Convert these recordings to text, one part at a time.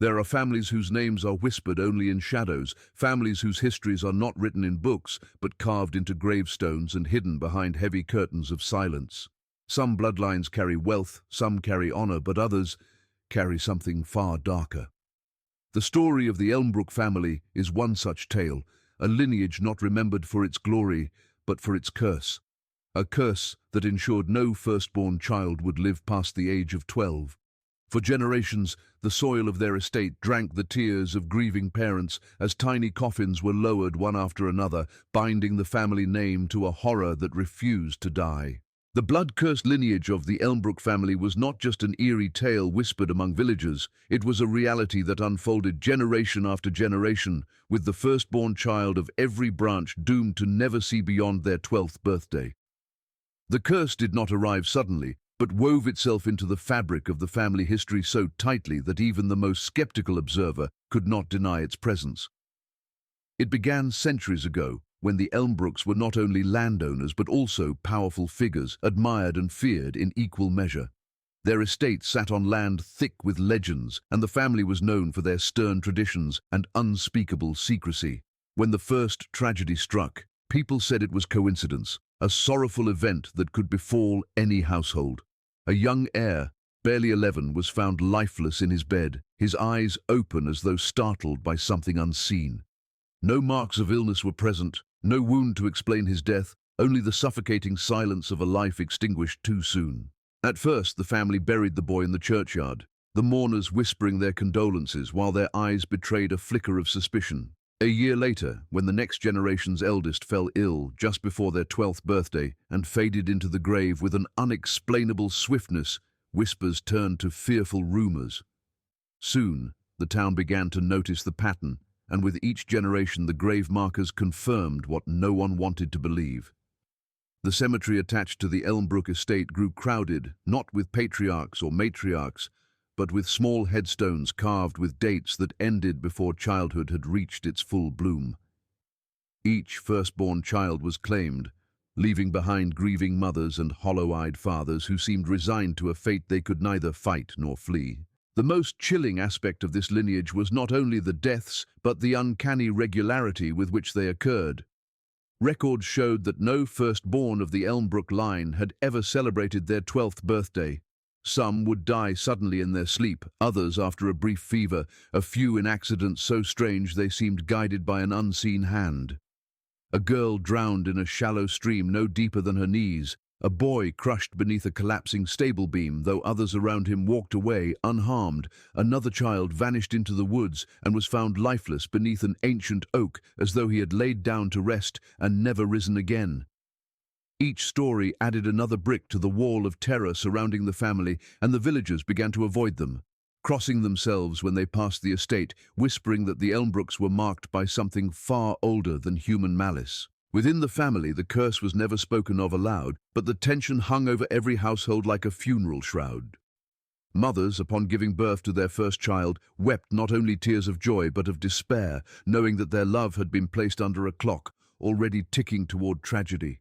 There are families whose names are whispered only in shadows, families whose histories are not written in books, but carved into gravestones and hidden behind heavy curtains of silence. Some bloodlines carry wealth, some carry honor, but others carry something far darker. The story of the Elmbrook family is one such tale, a lineage not remembered for its glory, but for its curse. A curse that ensured no firstborn child would live past the age of 12. For generations, the soil of their estate drank the tears of grieving parents as tiny coffins were lowered one after another, binding the family name to a horror that refused to die. The blood-cursed lineage of the Elmbrook family was not just an eerie tale whispered among villagers, it was a reality that unfolded generation after generation, with the firstborn child of every branch doomed to never see beyond their 12th birthday. The curse did not arrive suddenly, but wove itself into the fabric of the family history so tightly that even the most skeptical observer could not deny its presence. It began centuries ago, when the Elmbrooks were not only landowners but also powerful figures, admired and feared in equal measure. Their estate sat on land thick with legends, and the family was known for their stern traditions and unspeakable secrecy. When the first tragedy struck, people said it was coincidence, a sorrowful event that could befall any household. A young heir, barely 11, was found lifeless in his bed, his eyes open as though startled by something unseen. No marks of illness were present, no wound to explain his death, only the suffocating silence of a life extinguished too soon. At first, the family buried the boy in the churchyard, the mourners whispering their condolences while their eyes betrayed a flicker of suspicion. A year later, when the next generation's eldest fell ill just before their 12th birthday and faded into the grave with an unexplainable swiftness, whispers turned to fearful rumors. Soon, the town began to notice the pattern, and with each generation the grave markers confirmed what no one wanted to believe. The cemetery attached to the Elmbrook estate grew crowded, not with patriarchs or matriarchs, but with small headstones carved with dates that ended before childhood had reached its full bloom. Each firstborn child was claimed, leaving behind grieving mothers and hollow-eyed fathers who seemed resigned to a fate they could neither fight nor flee. The most chilling aspect of this lineage was not only the deaths, but the uncanny regularity with which they occurred. Records showed that no firstborn of the Elmbrook line had ever celebrated their 12th birthday. Some would die suddenly in their sleep, others after a brief fever, a few in accidents so strange they seemed guided by an unseen hand. A girl drowned in a shallow stream no deeper than her knees, a boy crushed beneath a collapsing stable beam, though others around him walked away unharmed. Another child vanished into the woods and was found lifeless beneath an ancient oak as though he had laid down to rest and never risen again. Each story added another brick to the wall of terror surrounding the family, and the villagers began to avoid them, crossing themselves when they passed the estate, whispering that the Elmbrooks were marked by something far older than human malice. Within the family, the curse was never spoken of aloud, but the tension hung over every household like a funeral shroud. Mothers, upon giving birth to their first child, wept not only tears of joy but of despair, knowing that their love had been placed under a clock, already ticking toward tragedy.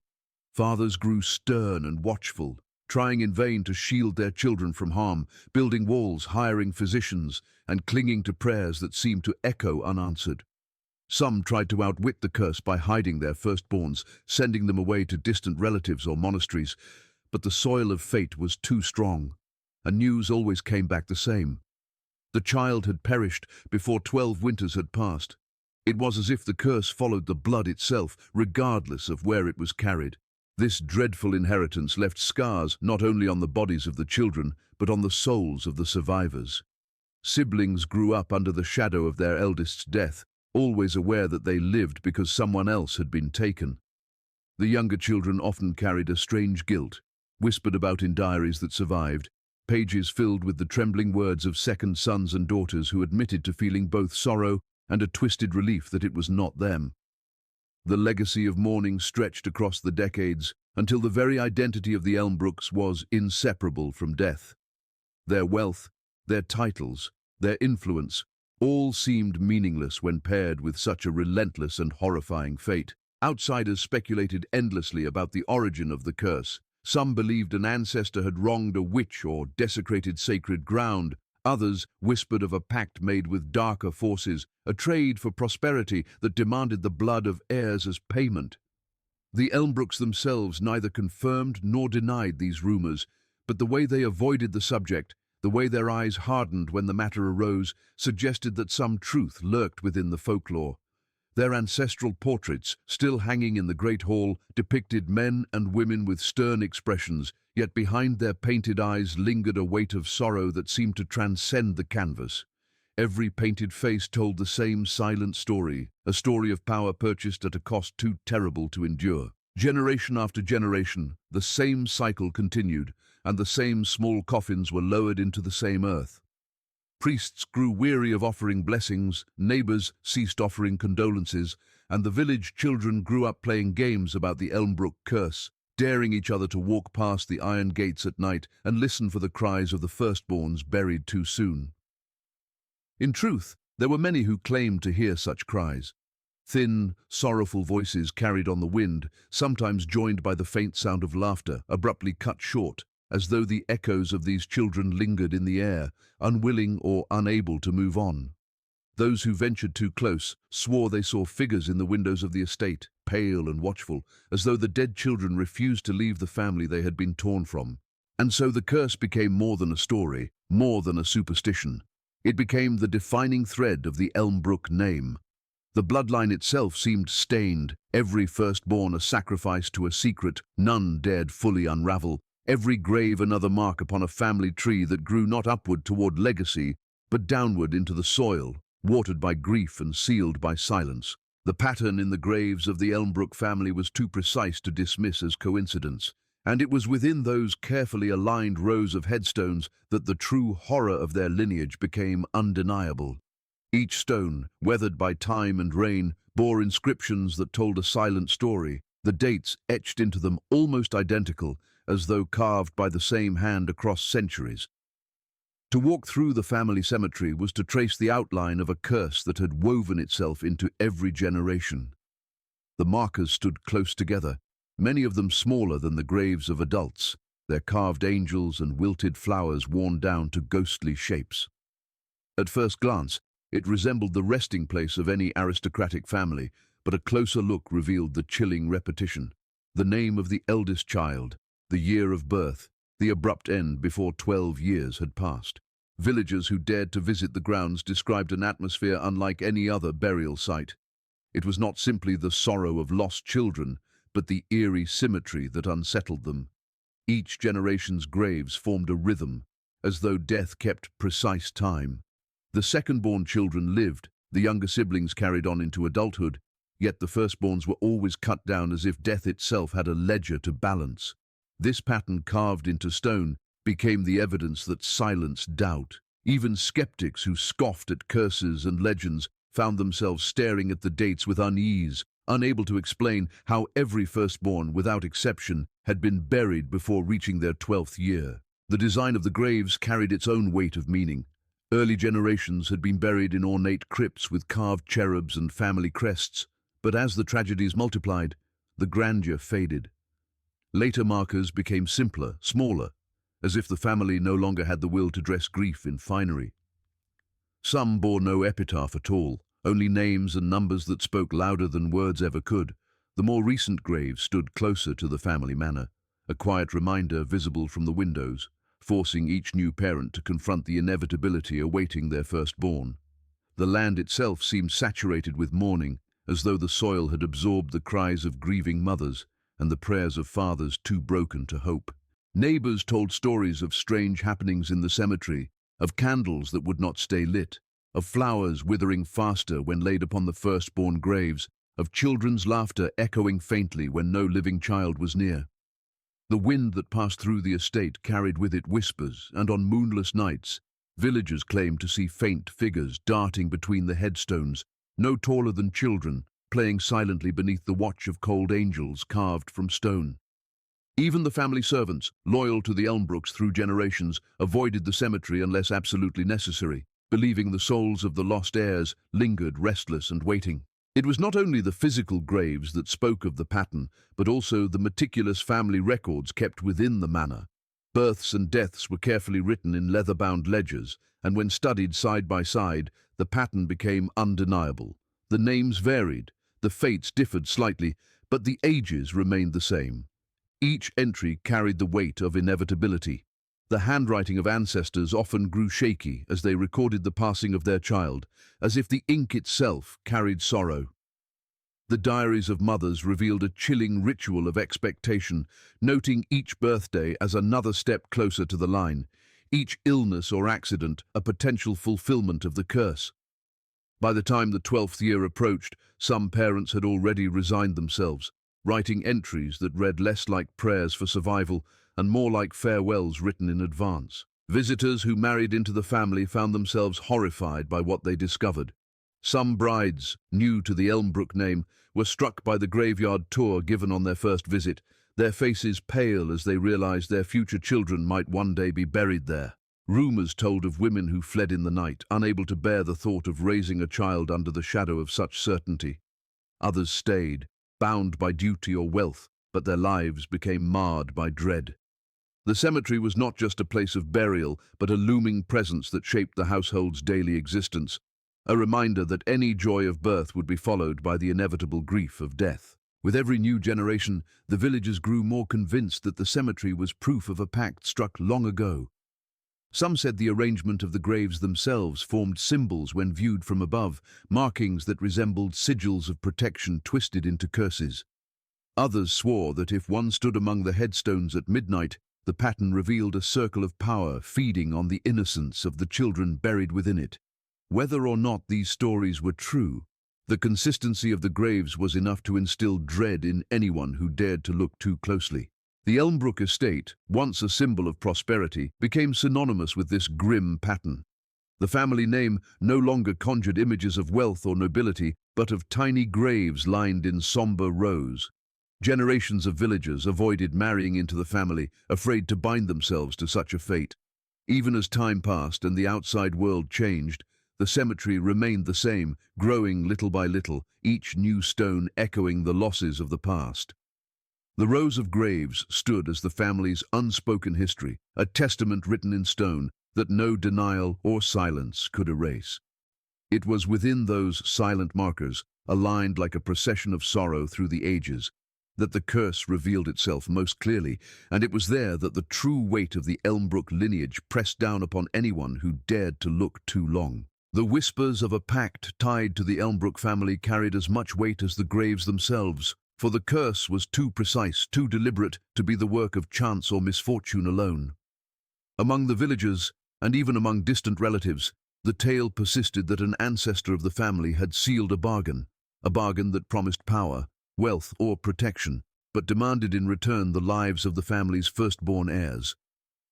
Fathers grew stern and watchful, trying in vain to shield their children from harm, building walls, hiring physicians, and clinging to prayers that seemed to echo unanswered. Some tried to outwit the curse by hiding their firstborns, sending them away to distant relatives or monasteries, but the soil of fate was too strong, and news always came back the same. The child had perished before 12 winters had passed. It was as if the curse followed the blood itself, regardless of where it was carried. This dreadful inheritance left scars not only on the bodies of the children, but on the souls of the survivors. Siblings grew up under the shadow of their eldest's death, always aware that they lived because someone else had been taken. The younger children often carried a strange guilt, whispered about in diaries that survived, pages filled with the trembling words of second sons and daughters who admitted to feeling both sorrow and a twisted relief that it was not them. The legacy of mourning stretched across the decades until the very identity of the Elmbrooks was inseparable from death. Their wealth, their titles, their influence, all seemed meaningless when paired with such a relentless and horrifying fate. Outsiders speculated endlessly about the origin of the curse. Some believed an ancestor had wronged a witch or desecrated sacred ground. Others whispered of a pact made with darker forces, a trade for prosperity that demanded the blood of heirs as payment. The Elmbrooks themselves neither confirmed nor denied these rumors, but the way they avoided the subject, the way their eyes hardened when the matter arose, suggested that some truth lurked within the folklore. Their ancestral portraits, still hanging in the Great Hall, depicted men and women with stern expressions, yet behind their painted eyes lingered a weight of sorrow that seemed to transcend the canvas. Every painted face told the same silent story, a story of power purchased at a cost too terrible to endure. Generation after generation, the same cycle continued, and the same small coffins were lowered into the same earth. Priests grew weary of offering blessings, neighbors ceased offering condolences, and the village children grew up playing games about the Elmbrook curse, daring each other to walk past the iron gates at night and listen for the cries of the firstborns buried too soon. In truth, there were many who claimed to hear such cries. Thin, sorrowful voices carried on the wind, sometimes joined by the faint sound of laughter, abruptly cut short, as though the echoes of these children lingered in the air, unwilling or unable to move on. Those who ventured too close swore they saw figures in the windows of the estate, pale and watchful, as though the dead children refused to leave the family they had been torn from. And so the curse became more than a story, more than a superstition. It became the defining thread of the Elmbrook name. The bloodline itself seemed stained, every firstborn a sacrifice to a secret none dared fully unravel, every grave another mark upon a family tree that grew not upward toward legacy, but downward into the soil, watered by grief and sealed by silence. The pattern in the graves of the Elmbrook family was too precise to dismiss as coincidence, and it was within those carefully aligned rows of headstones that the true horror of their lineage became undeniable. Each stone, weathered by time and rain, bore inscriptions that told a silent story, the dates etched into them almost identical, as though carved by the same hand across centuries. To walk through the family cemetery was to trace the outline of a curse that had woven itself into every generation. The markers stood close together, many of them smaller than the graves of adults, their carved angels and wilted flowers worn down to ghostly shapes. At first glance, it resembled the resting place of any aristocratic family, but a closer look revealed the chilling repetition. The name of the eldest child, the year of birth, the abrupt end before 12 years had passed. Villagers who dared to visit the grounds described an atmosphere unlike any other burial site. It was not simply the sorrow of lost children, but the eerie symmetry that unsettled them. Each generation's graves formed a rhythm, as though death kept precise time. The second-born children lived, the younger siblings carried on into adulthood, yet the firstborns were always cut down as if death itself had a ledger to balance. This pattern carved into stone became the evidence that silenced doubt. Even skeptics who scoffed at curses and legends found themselves staring at the dates with unease, unable to explain how every firstborn, without exception, had been buried before reaching their 12th year. The design of the graves carried its own weight of meaning. Early generations had been buried in ornate crypts with carved cherubs and family crests, but as the tragedies multiplied, the grandeur faded. Later markers became simpler, smaller, as if the family no longer had the will to dress grief in finery. Some bore no epitaph at all, only names and numbers that spoke louder than words ever could. The more recent graves stood closer to the family manor, a quiet reminder visible from the windows, forcing each new parent to confront the inevitability awaiting their firstborn. The land itself seemed saturated with mourning, as though the soil had absorbed the cries of grieving mothers and the prayers of fathers too broken to hope. Neighbors told stories of strange happenings in the cemetery, of candles that would not stay lit, of flowers withering faster when laid upon the firstborn graves, of children's laughter echoing faintly when no living child was near. The wind that passed through the estate carried with it whispers, and on moonless nights, villagers claimed to see faint figures darting between the headstones, no taller than children, playing silently beneath the watch of cold angels carved from stone. Even the family servants, loyal to the Elmbrooks through generations, avoided the cemetery unless absolutely necessary, believing the souls of the lost heirs lingered restless and waiting. It was not only the physical graves that spoke of the pattern, but also the meticulous family records kept within the manor. Births and deaths were carefully written in leather-bound ledgers, and when studied side by side, the pattern became undeniable. The names varied, the fates differed slightly, but the ages remained the same. Each entry carried the weight of inevitability. The handwriting of ancestors often grew shaky as they recorded the passing of their child, as if the ink itself carried sorrow. The diaries of mothers revealed a chilling ritual of expectation, noting each birthday as another step closer to the line, each illness or accident a potential fulfillment of the curse. By the time the 12th year approached, some parents had already resigned themselves, writing entries that read less like prayers for survival and more like farewells written in advance. Visitors who married into the family found themselves horrified by what they discovered. Some brides, new to the Elmbrook name, were struck by the graveyard tour given on their first visit, their faces pale as they realized their future children might one day be buried there. Rumors told of women who fled in the night, unable to bear the thought of raising a child under the shadow of such certainty. Others stayed, bound by duty or wealth, but their lives became marred by dread. The cemetery was not just a place of burial, but a looming presence that shaped the household's daily existence, a reminder that any joy of birth would be followed by the inevitable grief of death. With every new generation, the villagers grew more convinced that the cemetery was proof of a pact struck long ago. Some said the arrangement of the graves themselves formed symbols when viewed from above, markings that resembled sigils of protection twisted into curses. Others swore that if one stood among the headstones at midnight, the pattern revealed a circle of power feeding on the innocence of the children buried within it. Whether or not these stories were true, the consistency of the graves was enough to instill dread in anyone who dared to look too closely. The Elmbrook estate, once a symbol of prosperity, became synonymous with this grim pattern. The family name no longer conjured images of wealth or nobility, but of tiny graves lined in somber rows. Generations of villagers avoided marrying into the family, afraid to bind themselves to such a fate. Even as time passed and the outside world changed, the cemetery remained the same, growing little by little, each new stone echoing the losses of the past. The rows of graves stood as the family's unspoken history, a testament written in stone that no denial or silence could erase. It was within those silent markers, aligned like a procession of sorrow through the ages, that the curse revealed itself most clearly, and it was there that the true weight of the Elmbrook lineage pressed down upon anyone who dared to look too long. The whispers of a pact tied to the Elmbrook family carried as much weight as the graves themselves, for the curse was too precise, too deliberate to be the work of chance or misfortune alone. Among the villagers, and even among distant relatives, the tale persisted that an ancestor of the family had sealed a bargain that promised power, wealth, or protection, but demanded in return the lives of the family's firstborn heirs.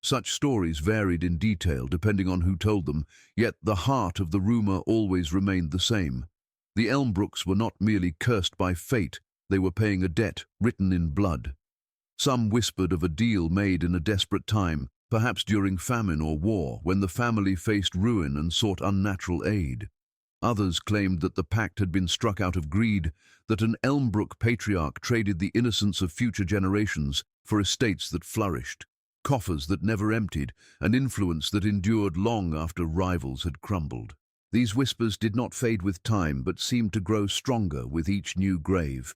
Such stories varied in detail depending on who told them, yet the heart of the rumor always remained the same. The Elmbrooks were not merely cursed by fate, they were paying a debt written in blood. Some whispered of a deal made in a desperate time, perhaps during famine or war, when the family faced ruin and sought unnatural aid. Others claimed that the pact had been struck out of greed, that an Elmbrook patriarch traded the innocence of future generations for estates that flourished, coffers that never emptied, an influence that endured long after rivals had crumbled. These whispers did not fade with time, but seemed to grow stronger with each new grave.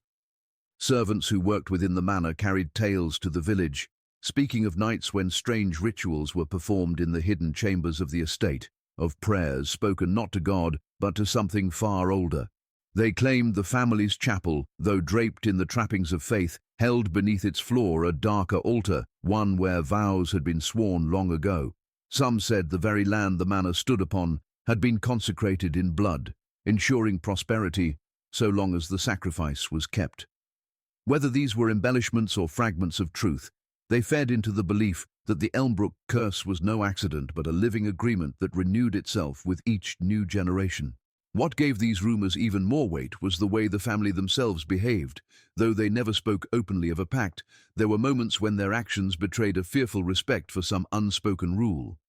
Servants who worked within the manor carried tales to the village, speaking of nights when strange rituals were performed in the hidden chambers of the estate, of prayers spoken not to God, but to something far older. They claimed the family's chapel, though draped in the trappings of faith, held beneath its floor a darker altar, one where vows had been sworn long ago. Some said the very land the manor stood upon had been consecrated in blood, ensuring prosperity so long as the sacrifice was kept. Whether these were embellishments or fragments of truth, they fed into the belief that the Elmbrook curse was no accident but a living agreement that renewed itself with each new generation. What gave these rumors even more weight was the way the family themselves behaved. Though they never spoke openly of a pact, there were moments when their actions betrayed a fearful respect for some unspoken rule.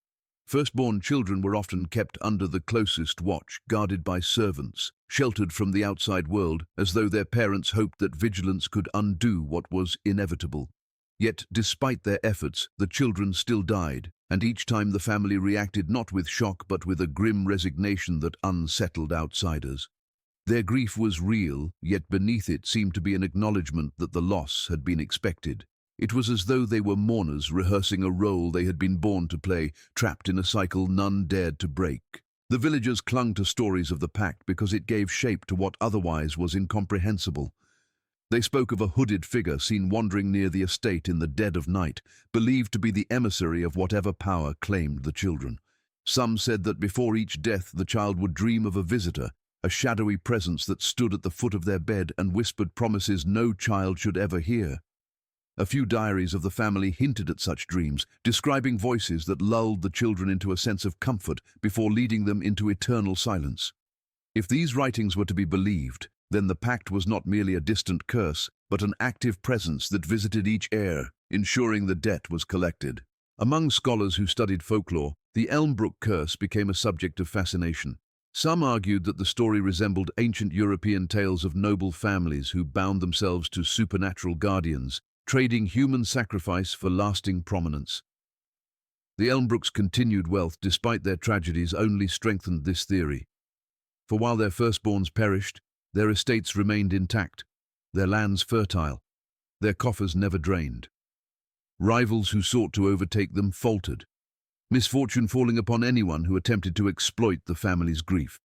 Firstborn children were often kept under the closest watch, guarded by servants, sheltered from the outside world, as though their parents hoped that vigilance could undo what was inevitable. Yet, despite their efforts, the children still died, and each time the family reacted not with shock but with a grim resignation that unsettled outsiders. Their grief was real, yet beneath it seemed to be an acknowledgement that the loss had been expected. It was as though they were mourners rehearsing a role they had been born to play, trapped in a cycle none dared to break. The villagers clung to stories of the pact because it gave shape to what otherwise was incomprehensible. They spoke of a hooded figure seen wandering near the estate in the dead of night, believed to be the emissary of whatever power claimed the children. Some said that before each death the child would dream of a visitor, a shadowy presence that stood at the foot of their bed and whispered promises no child should ever hear. A few diaries of the family hinted at such dreams, describing voices that lulled the children into a sense of comfort before leading them into eternal silence. If these writings were to be believed, then the pact was not merely a distant curse, but an active presence that visited each heir, ensuring the debt was collected. Among scholars who studied folklore, the Elmbrook curse became a subject of fascination. Some argued that the story resembled ancient European tales of noble families who bound themselves to supernatural guardians, trading human sacrifice for lasting prominence. The Elmbrooks' continued wealth, despite their tragedies, only strengthened this theory. For while their firstborns perished, their estates remained intact, their lands fertile, their coffers never drained. Rivals who sought to overtake them faltered, misfortune falling upon anyone who attempted to exploit the family's grief.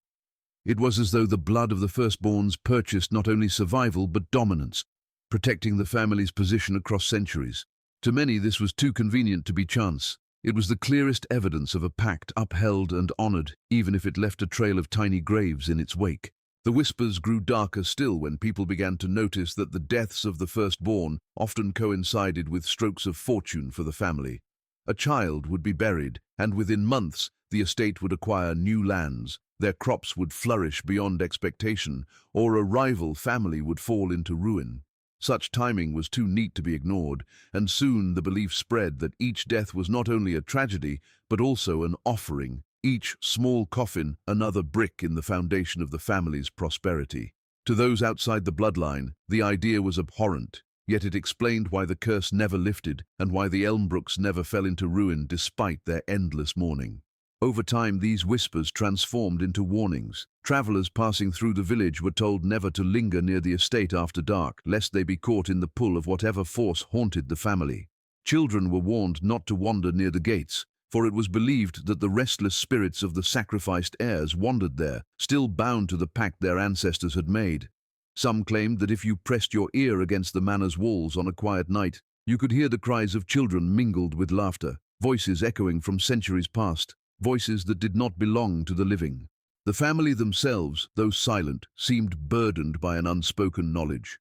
It was as though the blood of the firstborns purchased not only survival but dominance, protecting the family's position across centuries. To many, this was too convenient to be chance. It was the clearest evidence of a pact upheld and honored, even if it left a trail of tiny graves in its wake. The whispers grew darker still when people began to notice that the deaths of the firstborn often coincided with strokes of fortune for the family. A child would be buried, and within months the estate would acquire new lands, their crops would flourish beyond expectation, or a rival family would fall into ruin. Such timing was too neat to be ignored, and soon the belief spread that each death was not only a tragedy, but also an offering, each small coffin another brick in the foundation of the family's prosperity. To those outside the bloodline, the idea was abhorrent, yet it explained why the curse never lifted and why the Elmbrooks never fell into ruin despite their endless mourning. Over time, these whispers transformed into warnings. Travelers passing through the village were told never to linger near the estate after dark, lest they be caught in the pull of whatever force haunted the family. Children were warned not to wander near the gates, for it was believed that the restless spirits of the sacrificed heirs wandered there, still bound to the pact their ancestors had made. Some claimed that if you pressed your ear against the manor's walls on a quiet night, you could hear the cries of children mingled with laughter, voices echoing from centuries past, voices that did not belong to the living. The family themselves, though silent, seemed burdened by an unspoken knowledge.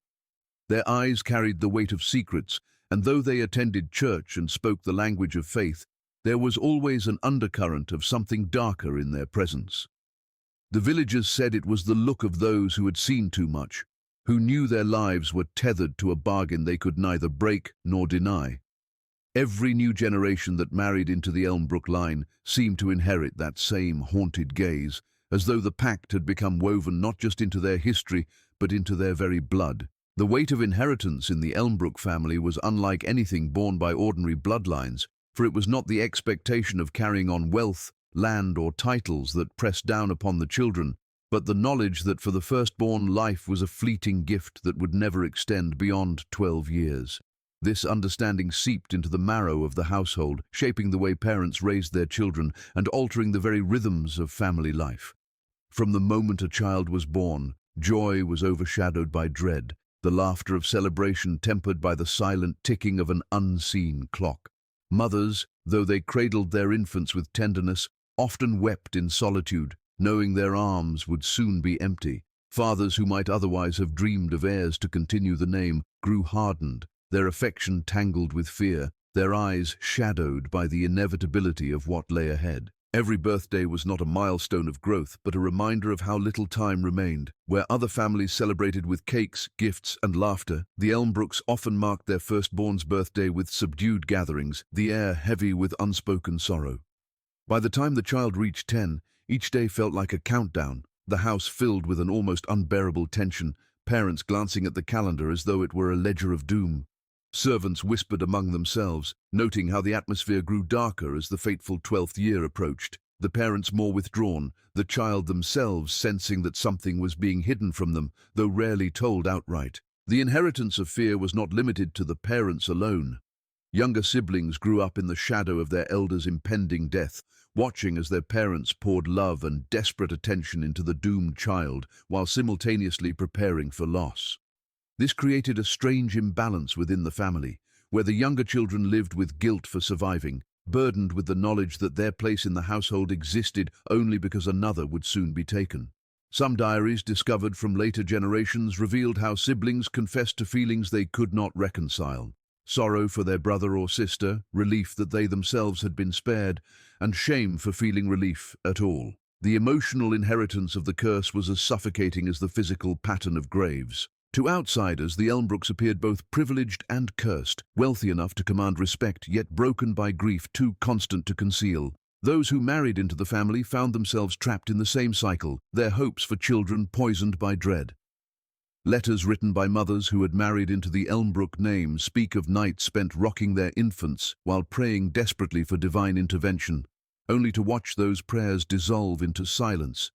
Their eyes carried the weight of secrets, and though they attended church and spoke the language of faith, there was always an undercurrent of something darker in their presence. The villagers said it was the look of those who had seen too much, who knew their lives were tethered to a bargain they could neither break nor deny. Every new generation that married into the Elmbrook line seemed to inherit that same haunted gaze, as though the pact had become woven not just into their history, but into their very blood. The weight of inheritance in the Elmbrook family was unlike anything borne by ordinary bloodlines, for it was not the expectation of carrying on wealth, land, or titles that pressed down upon the children, but the knowledge that for the firstborn life was a fleeting gift that would never extend beyond 12 years. This understanding seeped into the marrow of the household, shaping the way parents raised their children and altering the very rhythms of family life. From the moment a child was born, joy was overshadowed by dread, the laughter of celebration tempered by the silent ticking of an unseen clock. Mothers, though they cradled their infants with tenderness, often wept in solitude, knowing their arms would soon be empty. Fathers who might otherwise have dreamed of heirs to continue the name grew hardened, their affection tangled with fear, their eyes shadowed by the inevitability of what lay ahead. Every birthday was not a milestone of growth, but a reminder of how little time remained. Where other families celebrated with cakes, gifts, and laughter, the Elmbrooks often marked their firstborn's birthday with subdued gatherings, the air heavy with unspoken sorrow. By the time the child reached 10, each day felt like a countdown, the house filled with an almost unbearable tension, parents glancing at the calendar as though it were a ledger of doom. Servants whispered among themselves, noting how the atmosphere grew darker as the fateful 12th year approached, the parents more withdrawn, the child themselves sensing that something was being hidden from them, though rarely told outright. The inheritance of fear was not limited to the parents alone. Younger siblings grew up in the shadow of their elders' impending death, watching as their parents poured love and desperate attention into the doomed child, while simultaneously preparing for loss. This created a strange imbalance within the family, where the younger children lived with guilt for surviving, burdened with the knowledge that their place in the household existed only because another would soon be taken. Some diaries discovered from later generations revealed how siblings confessed to feelings they could not reconcile. Sorrow for their brother or sister, relief that they themselves had been spared, and shame for feeling relief at all. The emotional inheritance of the curse was as suffocating as the physical pattern of graves. To outsiders, the Elmbrooks appeared both privileged and cursed, wealthy enough to command respect, yet broken by grief too constant to conceal. Those who married into the family found themselves trapped in the same cycle, their hopes for children poisoned by dread. Letters written by mothers who had married into the Elmbrook name speak of nights spent rocking their infants while praying desperately for divine intervention, only to watch those prayers dissolve into silence.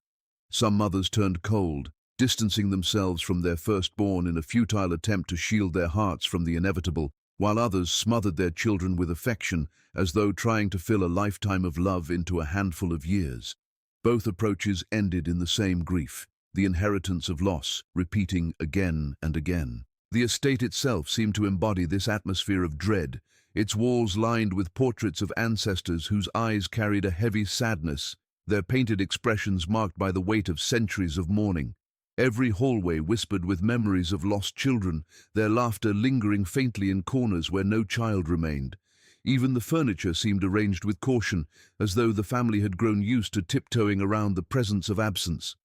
Some mothers turned cold, distancing themselves from their firstborn in a futile attempt to shield their hearts from the inevitable, while others smothered their children with affection as though trying to fill a lifetime of love into a handful of years. Both approaches ended in the same grief, the inheritance of loss, repeating again and again. The estate itself seemed to embody this atmosphere of dread, its walls lined with portraits of ancestors whose eyes carried a heavy sadness, their painted expressions marked by the weight of centuries of mourning. Every hallway whispered with memories of lost children, their laughter lingering faintly in corners where no child remained. Even the furniture seemed arranged with caution, as though the family had grown used to tiptoeing around the presence of absence.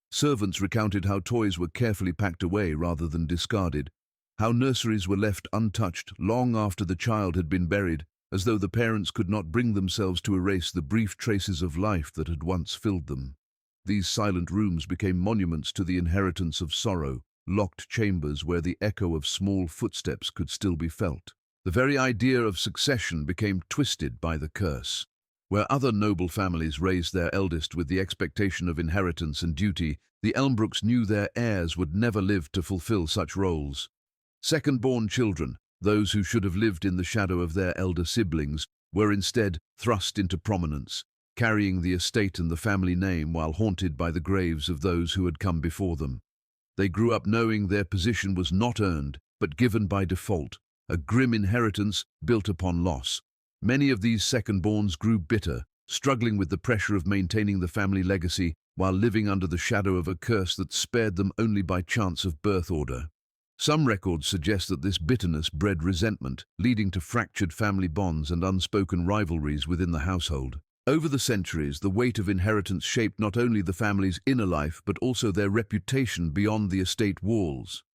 Servants recounted how toys were carefully packed away rather than discarded, how nurseries were left untouched long after the child had been buried, as though the parents could not bring themselves to erase the brief traces of life that had once filled them. These silent rooms became monuments to the inheritance of sorrow, locked chambers where the echo of small footsteps could still be felt. The very idea of succession became twisted by the curse. Where other noble families raised their eldest with the expectation of inheritance and duty, the Elmbrooks knew their heirs would never live to fulfill such roles. Second-born children, those who should have lived in the shadow of their elder siblings, were instead thrust into prominence, carrying the estate and the family name while haunted by the graves of those who had come before them. They grew up knowing their position was not earned, but given by default, a grim inheritance built upon loss. Many of these second-borns grew bitter, struggling with the pressure of maintaining the family legacy while living under the shadow of a curse that spared them only by chance of birth order. Some records suggest that this bitterness bred resentment, leading to fractured family bonds and unspoken rivalries within the household. Over the centuries, the weight of inheritance shaped not only the family's inner life but also their reputation beyond the estate walls.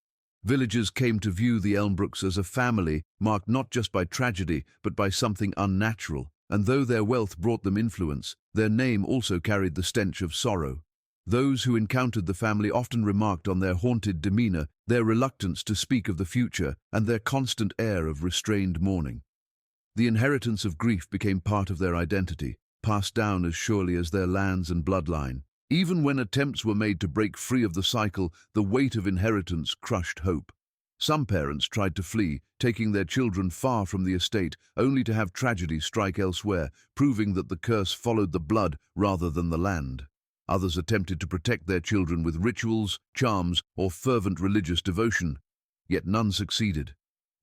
Villagers came to view the Elmbrooks as a family marked not just by tragedy but by something unnatural, and though their wealth brought them influence, their name also carried the stench of sorrow. Those who encountered the family often remarked on their haunted demeanor, their reluctance to speak of the future, and their constant air of restrained mourning. The inheritance of grief became part of their identity, passed down as surely as their lands and bloodline. Even when attempts were made to break free of the cycle, the weight of inheritance crushed hope. Some parents tried to flee, taking their children far from the estate, only to have tragedy strike elsewhere, proving that the curse followed the blood rather than the land. Others attempted to protect their children with rituals, charms, or fervent religious devotion, yet none succeeded.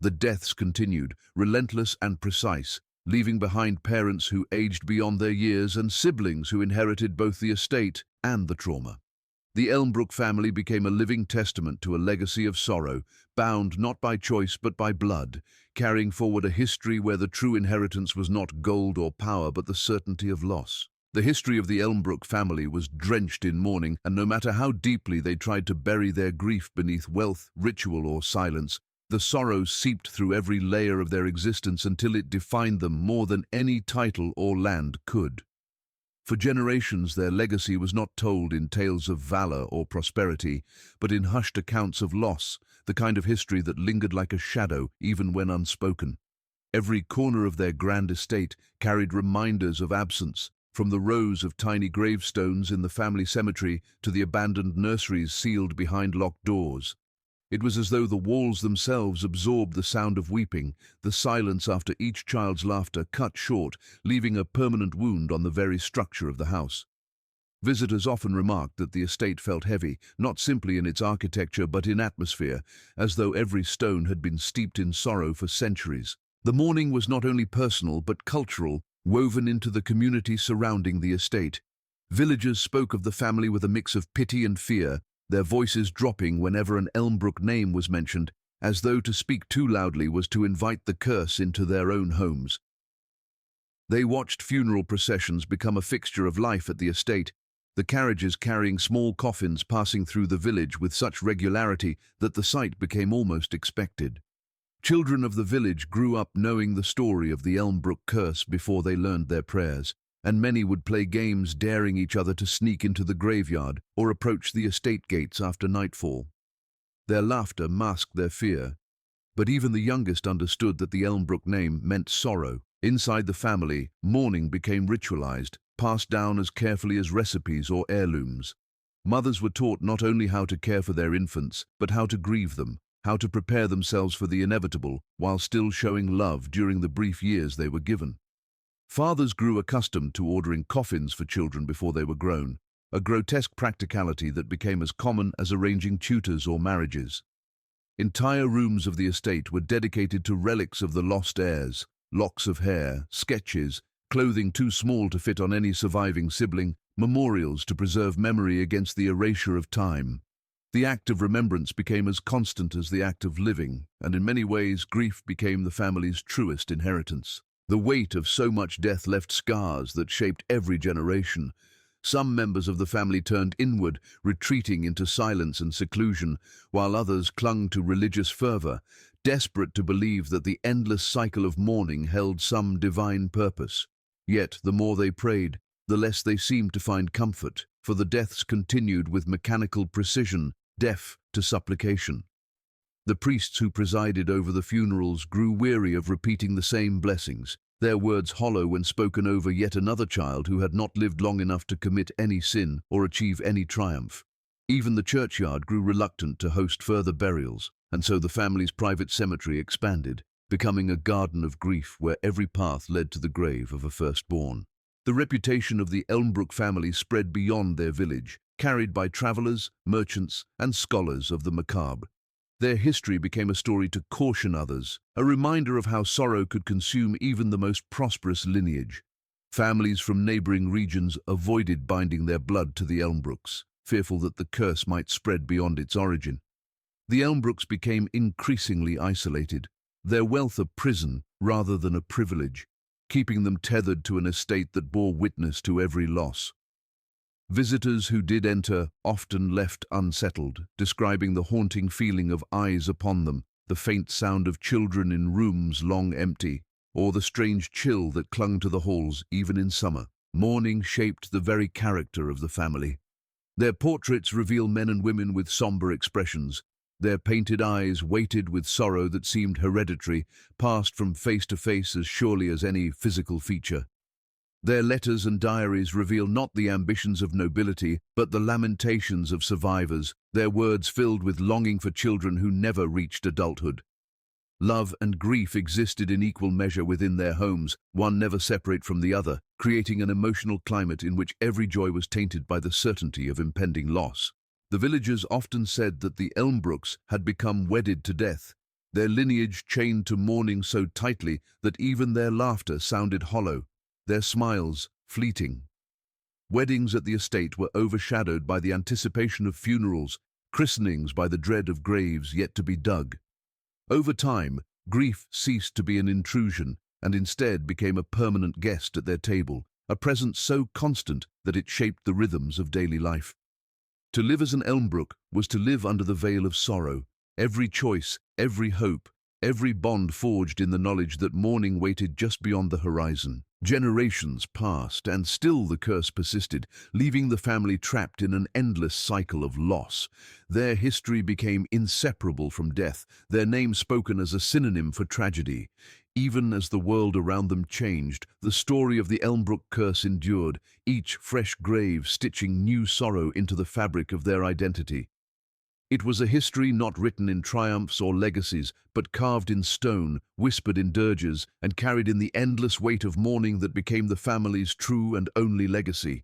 The deaths continued, relentless and precise, leaving behind parents who aged beyond their years and siblings who inherited both the estate and the trauma. The Elmbrook family became a living testament to a legacy of sorrow, bound not by choice but by blood, carrying forward a history where the true inheritance was not gold or power but the certainty of loss. The history of the Elmbrook family was drenched in mourning, and no matter how deeply they tried to bury their grief beneath wealth, ritual, or silence, the sorrow seeped through every layer of their existence until it defined them more than any title or land could. For generations, their legacy was not told in tales of valor or prosperity, but in hushed accounts of loss, the kind of history that lingered like a shadow even when unspoken. Every corner of their grand estate carried reminders of absence, from the rows of tiny gravestones in the family cemetery to the abandoned nurseries sealed behind locked doors. It was as though the walls themselves absorbed the sound of weeping, the silence after each child's laughter cut short, leaving a permanent wound on the very structure of the house. Visitors often remarked that the estate felt heavy, not simply in its architecture but in atmosphere, as though every stone had been steeped in sorrow for centuries. The mourning was not only personal but cultural, woven into the community surrounding the estate. Villagers spoke of the family with a mix of pity and fear, their voices dropping whenever an Elmbrook name was mentioned, as though to speak too loudly was to invite the curse into their own homes. They watched funeral processions become a fixture of life at the estate, the carriages carrying small coffins passing through the village with such regularity that the sight became almost expected. Children of the village grew up knowing the story of the Elmbrook curse before they learned their prayers, and many would play games daring each other to sneak into the graveyard or approach the estate gates after nightfall. Their laughter masked their fear, but even the youngest understood that the Elmbrook name meant sorrow. Inside the family, mourning became ritualized, passed down as carefully as recipes or heirlooms. Mothers were taught not only how to care for their infants, but how to grieve them, how to prepare themselves for the inevitable, while still showing love during the brief years they were given. Fathers grew accustomed to ordering coffins for children before they were grown, a grotesque practicality that became as common as arranging tutors or marriages. Entire rooms of the estate were dedicated to relics of the lost heirs, locks of hair, sketches, clothing too small to fit on any surviving sibling, memorials to preserve memory against the erasure of time. The act of remembrance became as constant as the act of living, and in many ways grief became the family's truest inheritance. The weight of so much death left scars that shaped every generation. Some members of the family turned inward, retreating into silence and seclusion, while others clung to religious fervor, desperate to believe that the endless cycle of mourning held some divine purpose. Yet, the more they prayed, the less they seemed to find comfort, for the deaths continued with mechanical precision, deaf to supplication. The priests who presided over the funerals grew weary of repeating the same blessings, their words hollow when spoken over yet another child who had not lived long enough to commit any sin or achieve any triumph. Even the churchyard grew reluctant to host further burials, and so the family's private cemetery expanded, becoming a garden of grief where every path led to the grave of a firstborn. The reputation of the Elmbrook family spread beyond their village, carried by travelers, merchants, and scholars of the macabre. Their history became a story to caution others, a reminder of how sorrow could consume even the most prosperous lineage. Families from neighboring regions avoided binding their blood to the Elmbrooks, fearful that the curse might spread beyond its origin. The Elmbrooks became increasingly isolated, their wealth a prison rather than a privilege, keeping them tethered to an estate that bore witness to every loss. Visitors who did enter often left unsettled, describing the haunting feeling of eyes upon them, the faint sound of children in rooms long empty, or the strange chill that clung to the halls even in summer. Mourning shaped the very character of the family. Their portraits reveal men and women with somber expressions, their painted eyes weighted with sorrow that seemed hereditary, passed from face to face as surely as any physical feature. Their letters and diaries reveal not the ambitions of nobility, but the lamentations of survivors, their words filled with longing for children who never reached adulthood. Love and grief existed in equal measure within their homes, one never separate from the other, creating an emotional climate in which every joy was tainted by the certainty of impending loss. The villagers often said that the Elmbrooks had become wedded to death, their lineage chained to mourning so tightly that even their laughter sounded hollow, their smiles fleeting. Weddings at the estate were overshadowed by the anticipation of funerals, christenings by the dread of graves yet to be dug. Over time, grief ceased to be an intrusion and instead became a permanent guest at their table, a presence so constant that it shaped the rhythms of daily life. To live as an Elmbrook was to live under the veil of sorrow, every choice, every hope, Every bond forged in the knowledge that mourning waited just beyond the horizon. Generations passed, and still the curse persisted, leaving the family trapped in an endless cycle of loss. Their history became inseparable from death, their name spoken as a synonym for tragedy. Even as the world around them changed, the story of the Elmbrook curse endured, each fresh grave stitching new sorrow into the fabric of their identity. It was a history not written in triumphs or legacies, but carved in stone, whispered in dirges, and carried in the endless weight of mourning that became the family's true and only legacy.